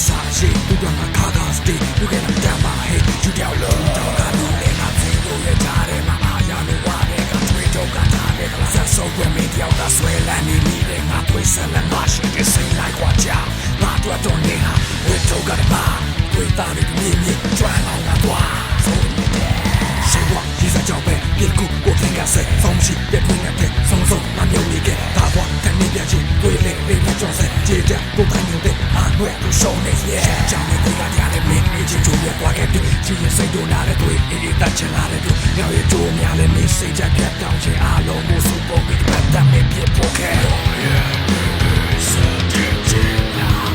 စာရှိသူတို့ကခါခါစတေးလူကလည်းတမ်းပါဟဲ့ယူပြောက်လို့တော့ကလို့လည်းငါသိလို့ရကြတယ်မှာအားရလို့ဝါတဲ့ကထွေးတော့ကတားတယ်ကစားစောကွယ်မင်းတယောက်ကဆွဲလန်းနေမိတယ်ငါသွေးဆက်လက်မရှိတဲ့စိတ်လိုက်ခွာကြငါတို့တော့နေဟာဝတ်တော့ကပါသွေးသားတွေမြင်မြင်ကျွမ်းအောင်ငါသွားဆိုတယ်谁话一在脚背别哭我天干谁风气别推那天松松那牛你给大话看你表情对脸对面装谁接着不看牛的安慰不受那些讲你对个家的命已经就别挂给你只有谁都拿来对一旦前拿来对要也做面来没谁在别当前阿龙我说不给你但没别破开是天气呀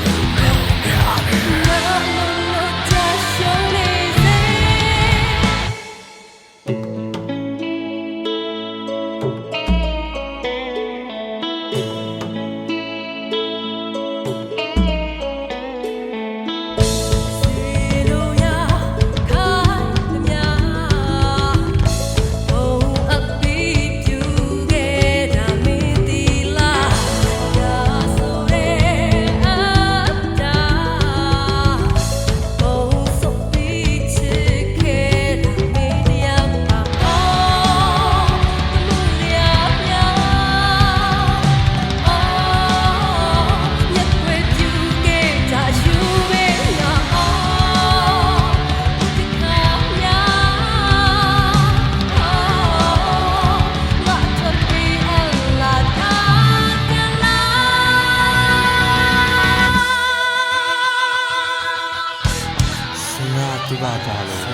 သူကကြလို့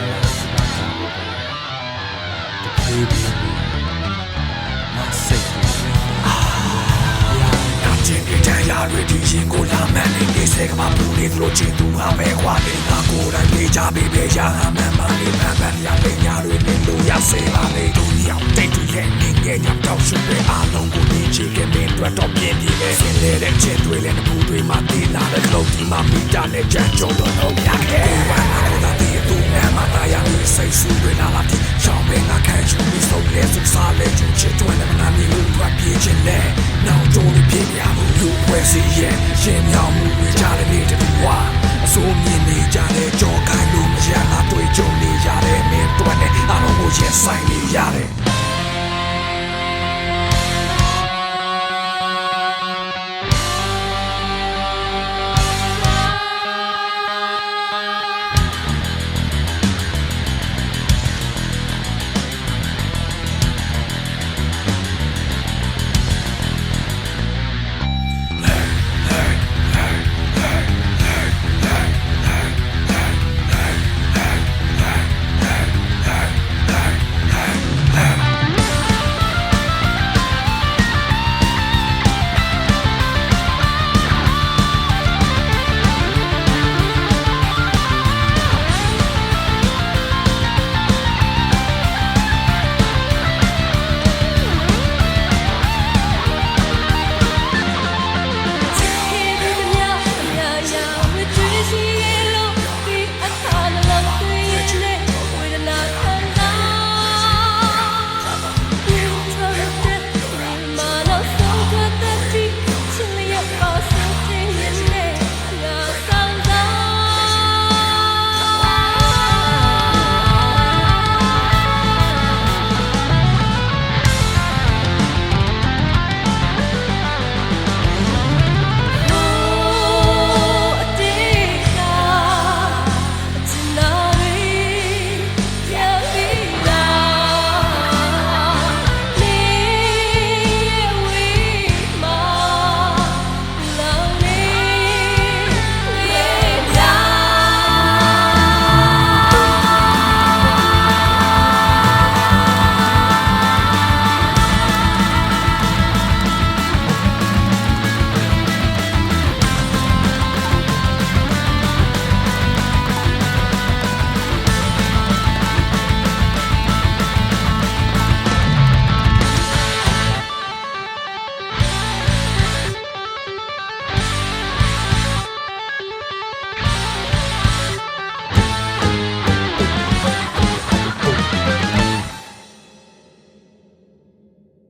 တဖြည်းဖြည်းမစိတ်နာကျင်တဲ့တရားတွေဒီရင်ကိုလာမှန်းနေစေကမှပူနေသလိုချင်သူငါပဲခွာနေငါကိုယ်တိုင်နေကြပြီပဲရာမှန်မှန်လေးမှန်မှန်ရတဲ့ညာတွေနေလို့ရစေပါလေဒုညောင်တိတ်တွေရဲ့နေငယ်ညောင်တော့ရှုပ်တဲ့အားလုံးကိုနေချင်တဲ့မင်းတို့တော့ပြင်းပြင်းပဲဆင်းနေတဲ့ချက်တွေလည်းဘူးတွေမှတည်လာတဲ့ကလုံးဒီမှာမိတာနဲ့ကြမ်းကြုံလို့တော့ရခဲ့ကိုယ်ကငါတို့တည်းသူနဲ့မှတာရပြီးစိတ်ဆူတွေလာလာပြီးချောင်းပင်ငါခံချူပြီးဆုံးလဲစုစားလဲချူချစ်တွေနဲ့ငါမျိုးတို့ကပြေးချင်လဲနောက်ကျိုးတွေပြေးရမှုလူွယ်စီရဲ့ရှင်မြောင်မှုတွေကြားတဲ့နေ့တူဝါအစိုးမြင်နေကြတဲ့ကြောခိုင်းလို့မရငါတွေ့ကြုံနေရတဲ့မင်းတို့နဲ့အားလုံးကိုရင်ဆိုင်နေရတယ်